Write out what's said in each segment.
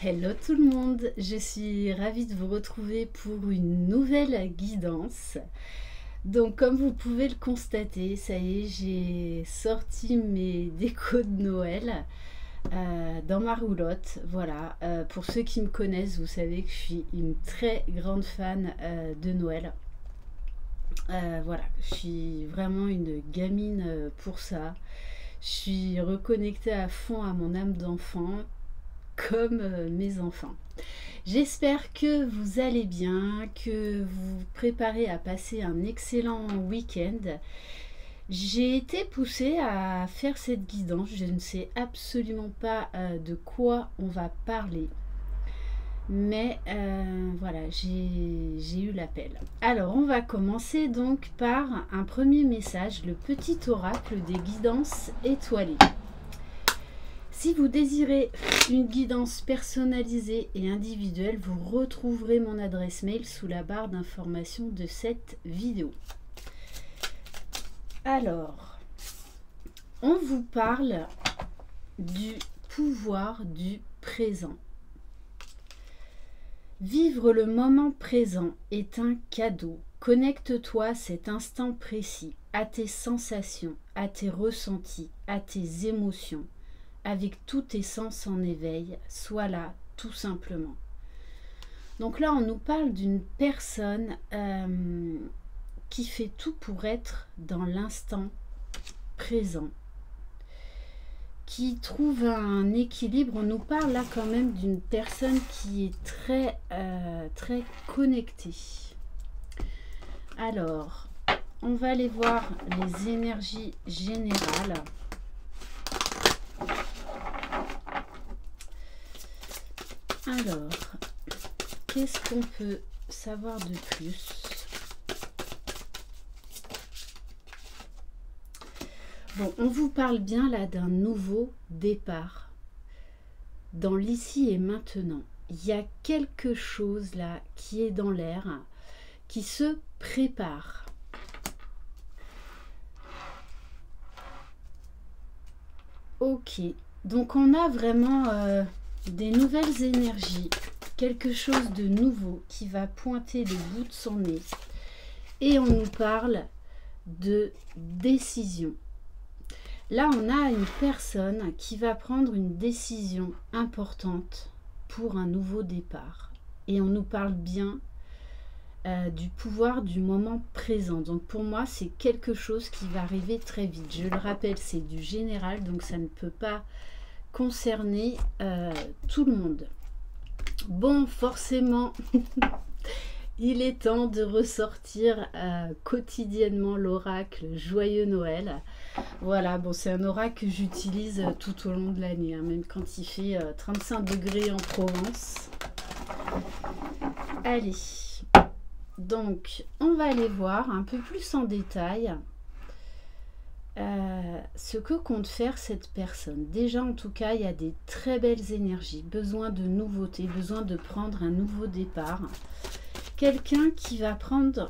Hello tout le monde, je suis ravie de vous retrouver pour une nouvelle guidance. Donc comme vous pouvez le constater, ça y est, j'ai sorti mes décos de Noël dans ma roulotte. Voilà, pour ceux qui me connaissent, vous savez que je suis une très grande fan de Noël. Voilà, je suis vraiment une gamine pour ça. Je suis reconnectée à fond à mon âme d'enfant comme mes enfants. J'espère que vous allez bien, que vous vous préparez à passer un excellent week-end. J'ai été poussée à faire cette guidance. Je ne sais absolument pas de quoi on va parler. Mais voilà, j'ai eu l'appel. Alors, on va commencer donc par un premier message, le petit oracle des guidances étoilées. Si vous désirez une guidance personnalisée et individuelle, vous retrouverez mon adresse mail sous la barre d'information de cette vidéo. Alors, on vous parle du pouvoir du présent. Vivre le moment présent est un cadeau. Connecte-toi à cet instant précis, à tes sensations, à tes ressentis, à tes émotions. Avec tous tes sens en éveil, sois là tout simplement. Donc là, on nous parle d'une personne qui fait tout pour être dans l'instant présent, qui trouve un équilibre. On nous parle là quand même d'une personne qui est très connectée. Alors, on va aller voir les énergies générales. Alors, qu'est-ce qu'on peut savoir de plus? Bon, on vous parle bien là d'un nouveau départ dans l'ici et maintenant. Il y a quelque chose là qui est dans l'air, qui se prépare. Ok, donc on a vraiment des nouvelles énergies, quelque chose de nouveau qui va pointer le bout de son nez. Et on nous parle de décision. Là, on a une personne qui va prendre une décision importante pour un nouveau départ. Et on nous parle bien du pouvoir du moment présent. Donc pour moi, c'est quelque chose qui va arriver très vite. Je le rappelle, c'est du général, donc ça ne peut pas concerner tout le monde. Bon, forcément, il est temps de ressortir quotidiennement l'oracle Joyeux Noël. Voilà, bon, c'est un oracle que j'utilise tout au long de l'année, hein, même quand il fait 35 degrés en Provence. Allez, donc on va aller voir un peu plus en détail ce que compte faire cette personne. Déjà, en tout cas, il y a des très belles énergies, besoin de nouveautés, besoin de prendre un nouveau départ. Quelqu'un qui va prendre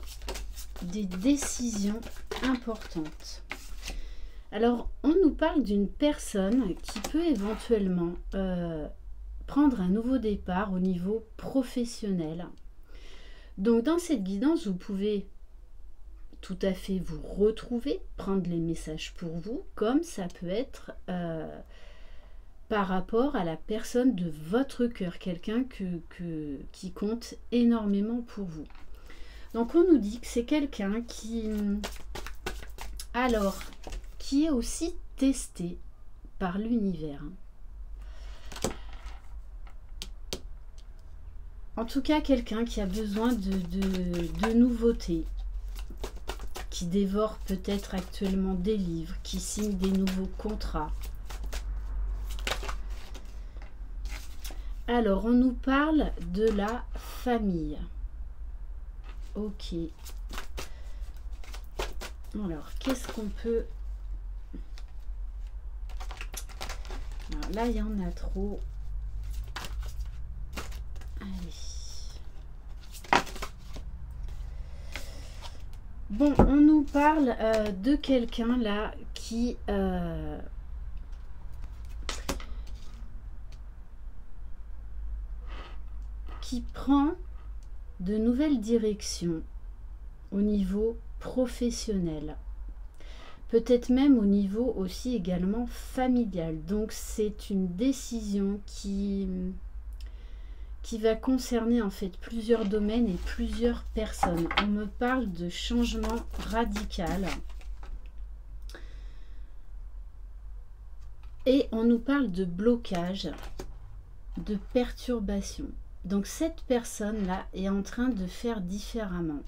des décisions importantes. Alors, on nous parle d'une personne qui peut éventuellement prendre un nouveau départ au niveau professionnel. Donc, dans cette guidance, vous pouvez tout à fait vous retrouver, prendre les messages pour vous, comme ça peut être par rapport à la personne de votre cœur, quelqu'un qui compte énormément pour vous. Donc on nous dit que c'est quelqu'un qui est aussi testé par l'univers. En tout cas, quelqu'un qui a besoin de nouveautés, qui dévore peut-être actuellement des livres, qui signe des nouveaux contrats. Alors, on nous parle de la famille. Ok. Alors, qu'est-ce qu'on peut... Alors, là, il y en a trop. Allez. Bon, on nous parle de quelqu'un là qui... qui prend de nouvelles directions au niveau professionnel. Peut-être même au niveau aussi également familial. Donc c'est une décision qui va concerner en fait plusieurs domaines et plusieurs personnes. On me parle de changement radical. Et on nous parle de blocage, de perturbation. Donc cette personne-là est en train de faire différemment.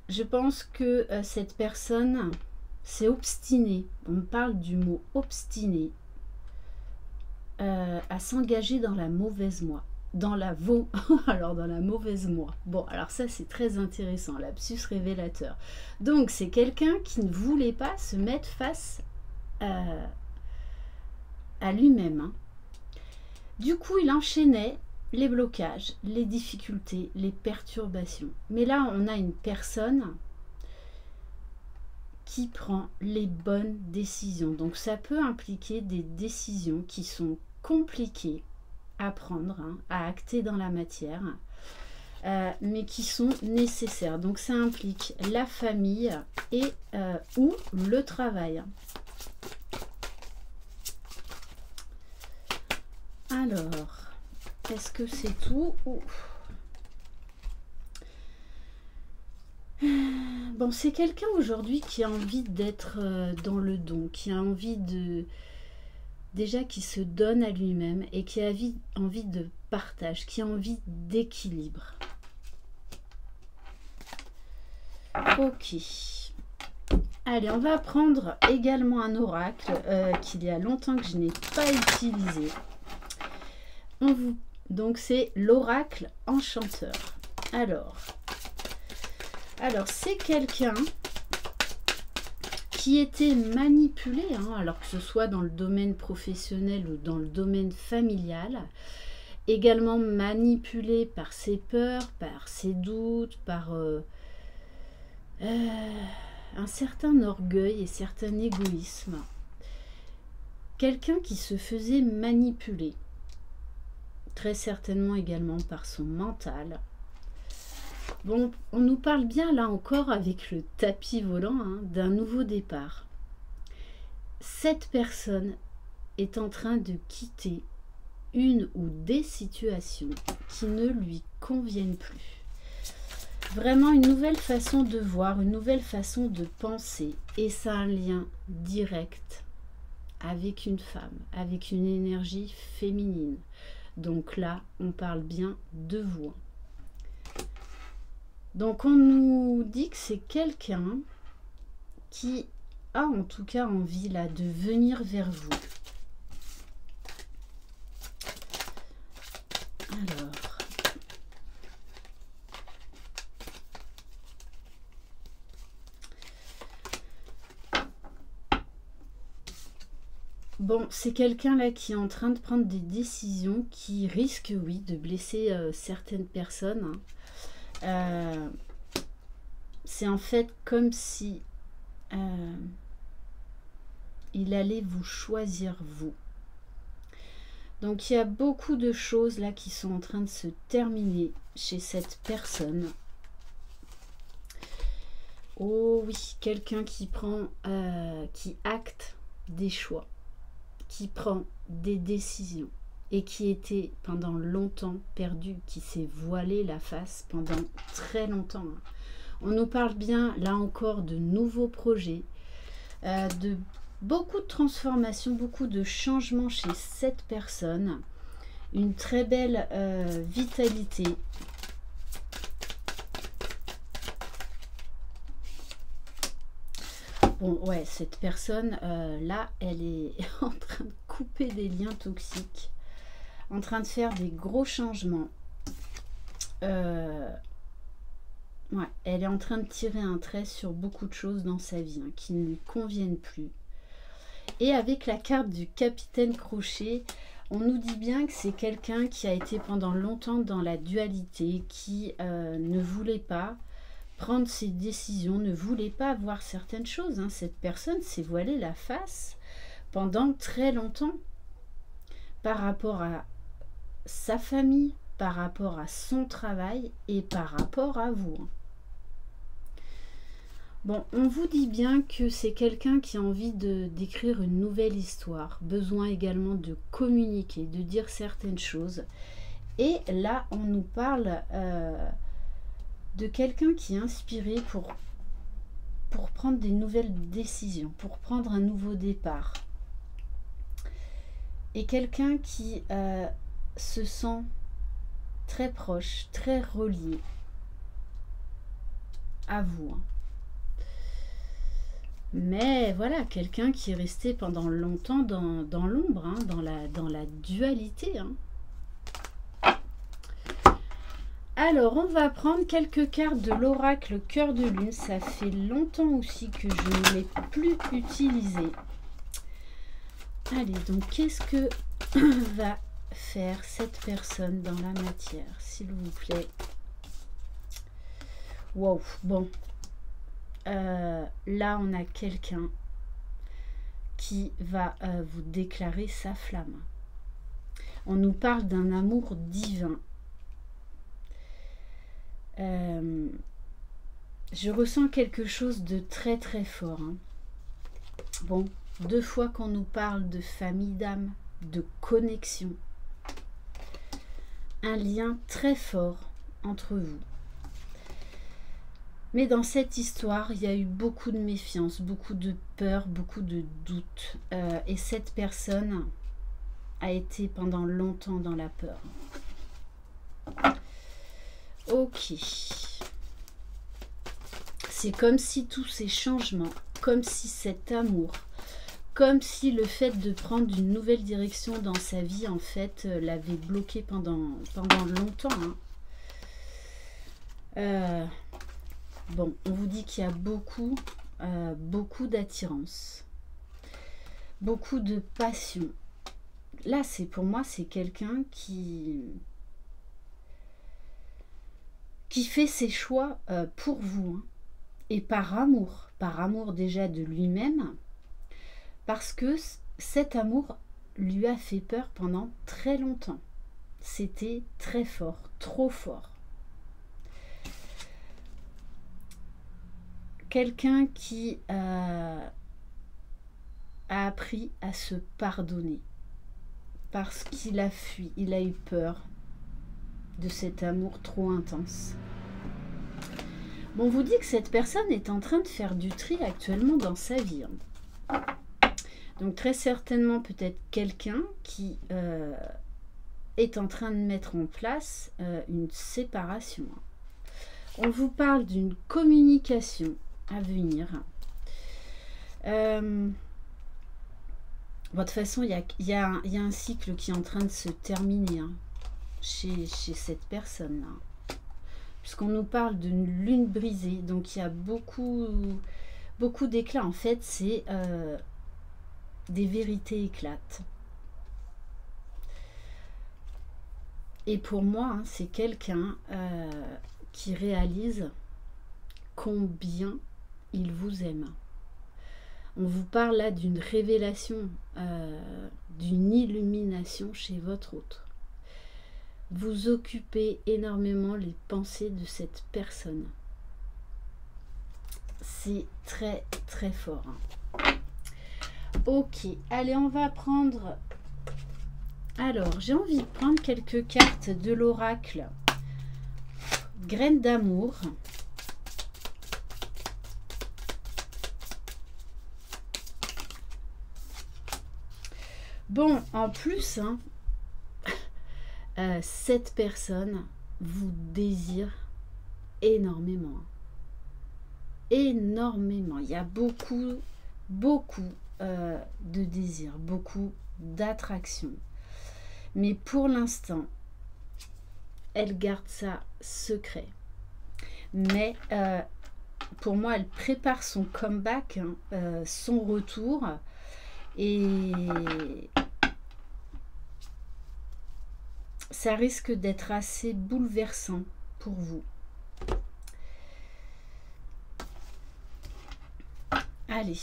Je pense que cette personne s'est obstinée. On me parle du mot obstiné. À s'engager dans la mauvaise voie. Dans la mauvaise voie. Bon, alors ça c'est très intéressant, lapsus révélateur. Donc c'est quelqu'un qui ne voulait pas se mettre face à lui-même. Hein. Du coup, il enchaînait les blocages, les difficultés, les perturbations. Mais là, on a une personne qui prend les bonnes décisions. Donc, ça peut impliquer des décisions qui sont compliquées à prendre, hein, à acter dans la matière, mais qui sont nécessaires. Donc, ça implique la famille et ou le travail. Alors, est-ce que c'est tout? Bon, c'est quelqu'un aujourd'hui qui a envie d'être dans le don, qui a envie de... Déjà, qui se donne à lui-même et qui a envie de partage, qui a envie d'équilibre. Ok. Allez, on va prendre également un oracle qu'il y a longtemps que je n'ai pas utilisé. Donc c'est l'oracle enchanteur. Alors c'est quelqu'un qui était manipulé, hein, alors que ce soit dans le domaine professionnel ou dans le domaine familial, également manipulé par ses peurs, par ses doutes, par un certain orgueil et certain égoïsme. Quelqu'un qui se faisait manipuler. Très certainement également par son mental. Bon, on nous parle bien là encore avec le tapis volant hein, d'un nouveau départ. Cette personne est en train de quitter une ou des situations qui ne lui conviennent plus. Vraiment une nouvelle façon de voir, une nouvelle façon de penser. Et ça a un lien direct avec une femme, avec une énergie féminine. Donc là, on parle bien de vous. Donc on nous dit que c'est quelqu'un qui a en tout cas envie là de venir vers vous. Alors. Bon, c'est quelqu'un là qui est en train de prendre des décisions qui risquent, oui, de blesser certaines personnes. Hein. C'est en fait comme si il allait vous choisir vous. Donc il y a beaucoup de choses là qui sont en train de se terminer chez cette personne. Oh oui, quelqu'un qui prend, qui acte des choix, qui prend des décisions et qui était pendant longtemps perdu, qui s'est voilé la face pendant très longtemps. On nous parle bien là encore de nouveaux projets, de beaucoup de transformations, beaucoup de changements chez cette personne, une très belle vitalité. Bon, ouais, cette personne, là, elle est en train de couper des liens toxiques, en train de faire des gros changements. Ouais, elle est en train de tirer un trait sur beaucoup de choses dans sa vie hein, qui ne lui conviennent plus. Et avec la carte du capitaine Crochet, on nous dit bien que c'est quelqu'un qui a été pendant longtemps dans la dualité, qui ne voulait pas prendre ses décisions, ne voulait pas voir certaines choses. Hein. Cette personne s'est voilée la face pendant très longtemps par rapport à sa famille, par rapport à son travail et par rapport à vous. Bon, on vous dit bien que c'est quelqu'un qui a envie d'écrire une nouvelle histoire, besoin également de communiquer, de dire certaines choses. Et là, on nous parle de quelqu'un qui est inspiré pour prendre des nouvelles décisions, pour prendre un nouveau départ. Et quelqu'un qui se sent très proche, très relié à vous. Mais voilà, quelqu'un qui est resté pendant longtemps dans l'ombre, hein, dans la dualité. Hein. Alors, on va prendre quelques cartes de l'oracle Cœur de Lune. Ça fait longtemps aussi que je ne l'ai plus utilisé. Allez, donc qu'est-ce que va faire cette personne dans la matière, s'il vous plaît? Wow, bon. Là, on a quelqu'un qui va vous déclarer sa flamme. On nous parle d'un amour divin. Je ressens quelque chose de très très fort. Hein. Bon, 2 fois qu'on nous parle de famille d'âme, de connexion. Un lien très fort entre vous. Mais dans cette histoire, il y a eu beaucoup de méfiance, beaucoup de peur, beaucoup de doute. Et cette personne a été pendant longtemps dans la peur. Ok. C'est comme si tous ces changements, comme si cet amour, comme si le fait de prendre une nouvelle direction dans sa vie, en fait, l'avait bloqué pendant longtemps. Hein. Bon, on vous dit qu'il y a beaucoup d'attirance, beaucoup de passion. Là, pour moi, c'est quelqu'un qui fait ses choix pour vous, hein, et par amour déjà de lui-même, parce que cet amour lui a fait peur pendant très longtemps. C'était très fort, trop fort. Quelqu'un qui a appris à se pardonner parce qu'il a fui, il a eu peur de cet amour trop intense. Bon, on vous dit que cette personne est en train de faire du tri actuellement dans sa vie. Hein. Donc très certainement peut-être quelqu'un qui est en train de mettre en place une séparation. On vous parle d'une communication à venir. De toute façon, il y a un cycle qui est en train de se terminer, hein, chez cette personne-là. Puisqu'on nous parle d'une lune brisée, donc il y a beaucoup d'éclats. En fait, c'est des vérités éclatent. Et pour moi, hein, c'est quelqu'un qui réalise combien il vous aime. On vous parle là d'une révélation, d'une illumination chez votre autre. Vous occupez énormément les pensées de cette personne. C'est très très fort. Hein. Ok, allez, on va prendre... Alors, j'ai envie de prendre quelques cartes de l'oracle Graines d'amour. Bon, en plus, hein, cette personne vous désire énormément. Énormément. Il y a beaucoup de désir, beaucoup d'attraction. Mais pour l'instant, elle garde ça secret. Mais pour moi, elle prépare son comeback, hein, son retour. Et ça risque d'être assez bouleversant pour vous. Allez.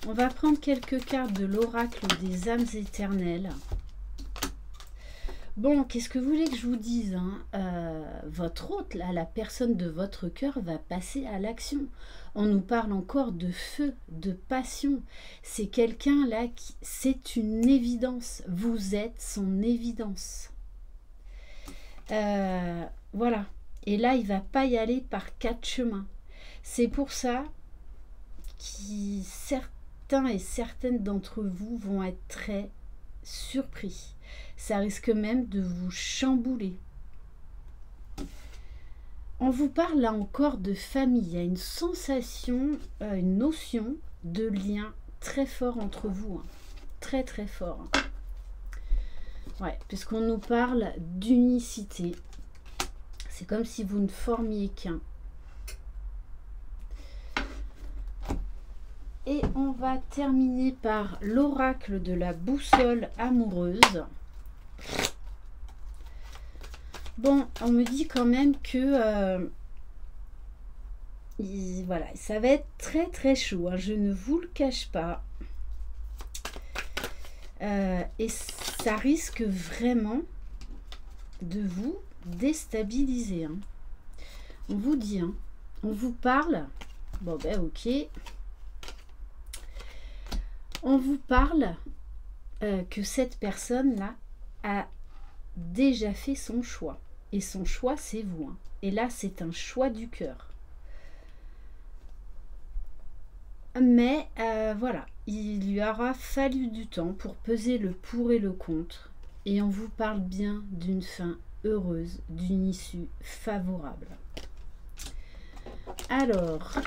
On va prendre quelques cartes de l'oracle des âmes éternelles. Bon, qu'est-ce que vous voulez que je vous dise, hein? Votre hôte, là, la personne de votre cœur va passer à l'action. On nous parle encore de feu, de passion. C'est quelqu'un là qui... C'est une évidence. Vous êtes son évidence. Voilà. Et là, il va pas y aller par 4 chemins. C'est pour ça que certains et certaines d'entre vous vont être très surpris. Ça risque même de vous chambouler. On vous parle là encore de famille. Il y a une sensation, une notion de lien très fort entre vous. Hein. Très très fort. Ouais, puisqu'on nous parle d'unicité. C'est comme si vous ne formiez qu'un. Et on va terminer par l'oracle de la boussole amoureuse. Bon, on me dit quand même que voilà, ça va être très très chaud, hein, je ne vous le cache pas. Et ça risque vraiment de vous déstabiliser. Hein. On vous dit, hein, on vous parle, bon ben ok, on vous parle que cette personne-là a déjà fait son choix. Et son choix, c'est vous. Hein. Et là, c'est un choix du cœur. Mais voilà, il lui aura fallu du temps pour peser le pour et le contre. Et on vous parle bien d'une fin heureuse, d'une issue favorable. Alors,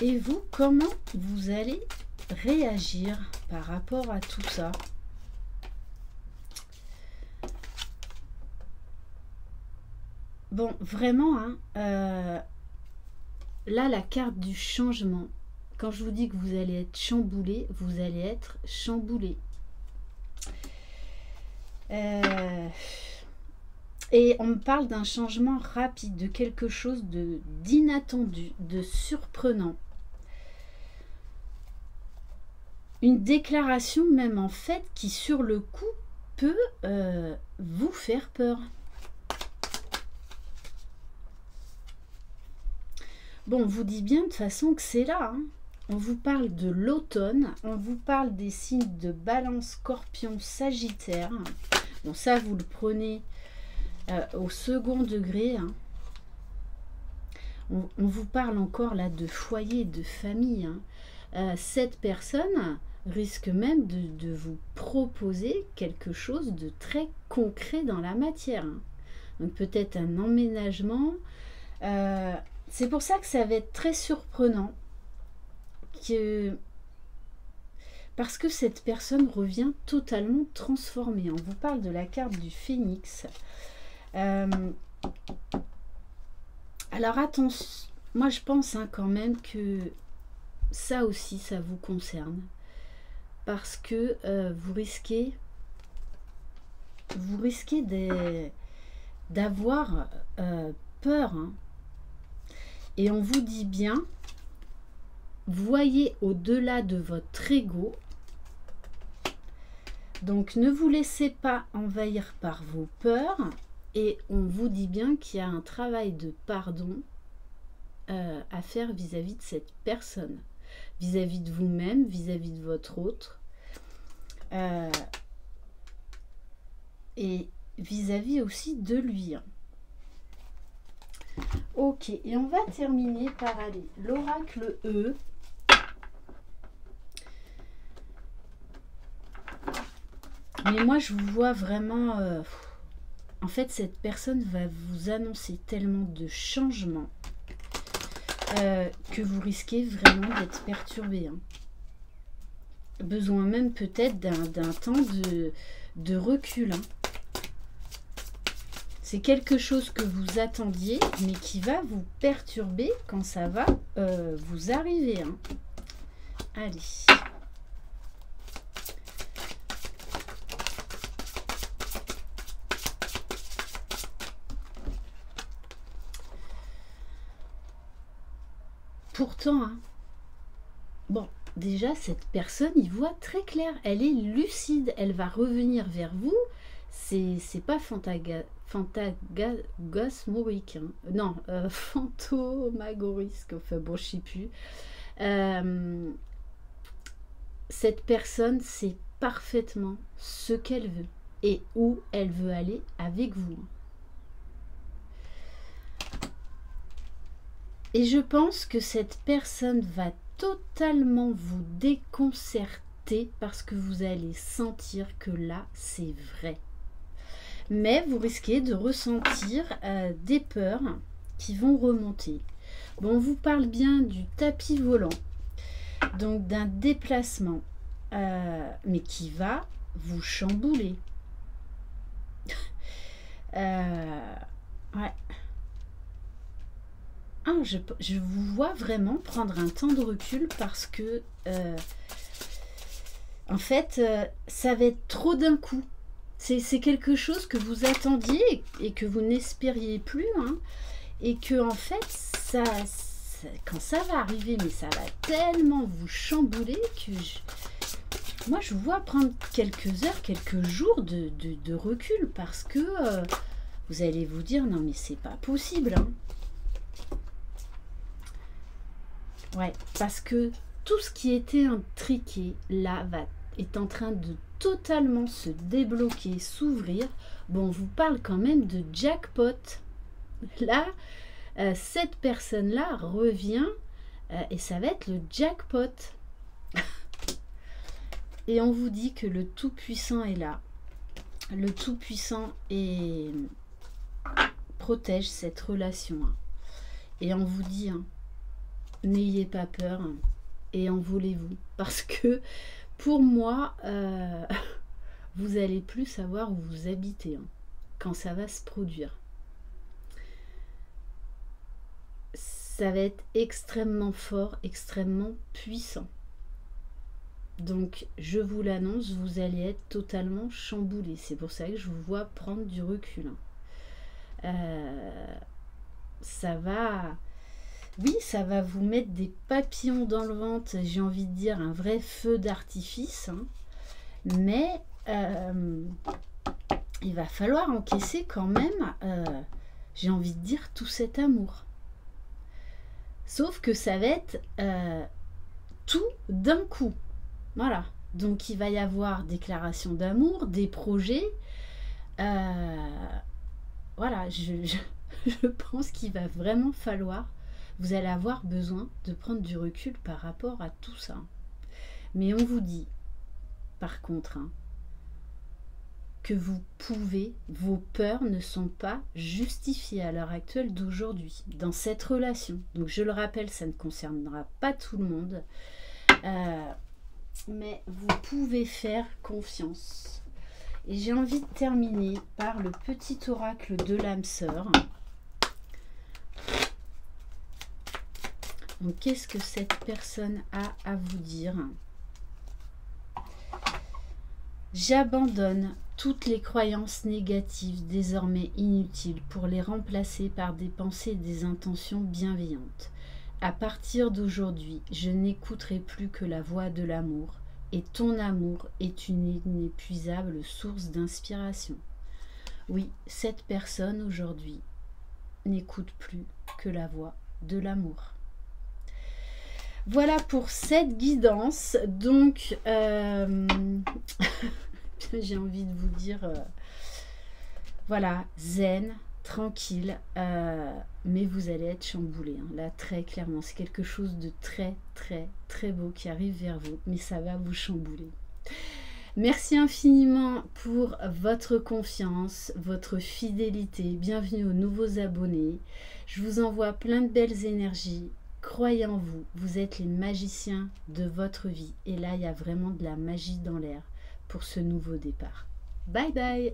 et vous, comment vous allez réagir par rapport à tout ça? Bon, vraiment, hein, là, la carte du changement, quand je vous dis que vous allez être chamboulé, vous allez être chamboulé. Et on me parle d'un changement rapide, de quelque chose d'inattendu, de surprenant. Une déclaration même en fait qui sur le coup peut vous faire peur. Bon, on vous dit bien de toute façon que c'est là. Hein. On vous parle de l'automne, on vous parle des signes de Balance, Scorpion, Sagittaire. Bon, ça, vous le prenez au second degré. Hein. On vous parle encore là de foyer, de famille. Hein. Cette personne risque même de vous proposer quelque chose de très concret dans la matière. Hein. Donc peut-être un emménagement. C'est pour ça que ça va être très surprenant. Parce que cette personne revient totalement transformée. On vous parle de la carte du phénix. Alors attention, moi je pense hein, quand même que ça aussi, ça vous concerne. Parce que vous risquez d'avoir peur. Hein. Et on vous dit bien, voyez au-delà de votre ego. Donc ne vous laissez pas envahir par vos peurs. Et on vous dit bien qu'il y a un travail de pardon à faire vis-à-vis de cette personne. Vis-à-vis de vous-même, vis-à-vis de votre autre. Et vis-à-vis aussi de lui. Ok, et on va terminer par aller l'oracle E. Mais moi, je vous vois vraiment... en fait, cette personne va vous annoncer tellement de changements que vous risquez vraiment d'être perturbé. Hein. Besoin même peut-être d'un temps de recul. Hein. C'est quelque chose que vous attendiez, mais qui va vous perturber quand ça va vous arriver. Hein. Allez. Pourtant, hein, bon, déjà, cette personne y voit très clair. Elle est lucide. Elle va revenir vers vous. C'est pas fantasmagorique. Hein. Non, fantomagorique. Enfin bon, je sais plus. Cette personne sait parfaitement ce qu'elle veut et où elle veut aller avec vous. Et je pense que cette personne va totalement vous déconcerter parce que vous allez sentir que là, c'est vrai. Mais vous risquez de ressentir des peurs qui vont remonter. Bon, on vous parle bien du tapis volant, donc d'un déplacement, mais qui va vous chambouler. Ouais. Ah, je vous vois vraiment prendre un temps de recul parce que, en fait, ça va être trop d'un coup. C'est quelque chose que vous attendiez et que vous n'espériez plus, hein, et que, en fait, quand ça va arriver, mais ça va tellement vous chambouler que moi, je vous vois prendre quelques heures, quelques jours de recul parce que vous allez vous dire, non, mais c'est pas possible, hein. Ouais, parce que tout ce qui était intriqué, là, est en train de totalement se débloquer, s'ouvrir. Bon, on vous parle quand même de jackpot. Là, cette personne-là revient et ça va être le jackpot. Et on vous dit que le Tout-Puissant est là. Le Tout-Puissant protège cette relation. Hein. Et on vous dit... Hein, n'ayez pas peur et envolez-vous. Parce que pour moi, vous allez plus savoir où vous habitez hein, quand ça va se produire. Ça va être extrêmement fort, extrêmement puissant. Donc, je vous l'annonce, vous allez être totalement chamboulé. C'est pour ça que je vous vois prendre du recul. Ça va... Oui, ça va vous mettre des papillons dans le ventre, j'ai envie de dire un vrai feu d'artifice, hein. Mais il va falloir encaisser quand même, j'ai envie de dire, tout cet amour. Sauf que ça va être tout d'un coup. Voilà. Donc il va y avoir déclaration d'amour, des projets. Voilà, je pense qu'il va vraiment falloir... Vous allez avoir besoin de prendre du recul par rapport à tout ça. Mais on vous dit, par contre, hein, que vous pouvez, vos peurs ne sont pas justifiées à l'heure actuelle d'aujourd'hui, dans cette relation. Donc je le rappelle, ça ne concernera pas tout le monde. Mais vous pouvez faire confiance. Et j'ai envie de terminer par le petit oracle de l'âme sœur. Donc, qu'est-ce que cette personne a à vous dire? J'abandonne toutes les croyances négatives désormais inutiles pour les remplacer par des pensées et des intentions bienveillantes. À partir d'aujourd'hui, je n'écouterai plus que la voix de l'amour et ton amour est une inépuisable source d'inspiration. Oui, cette personne aujourd'hui n'écoute plus que la voix de l'amour. Voilà pour cette guidance. Donc, j'ai envie de vous dire, voilà, zen, tranquille, mais vous allez être chamboulé. Hein, là, très clairement, c'est quelque chose de très, très, très beau qui arrive vers vous, mais ça va vous chambouler. Merci infiniment pour votre confiance, votre fidélité. Bienvenue aux nouveaux abonnés. Je vous envoie plein de belles énergies. Croyez en vous, vous êtes les magiciens de votre vie. Et là, il y a vraiment de la magie dans l'air pour ce nouveau départ. Bye bye!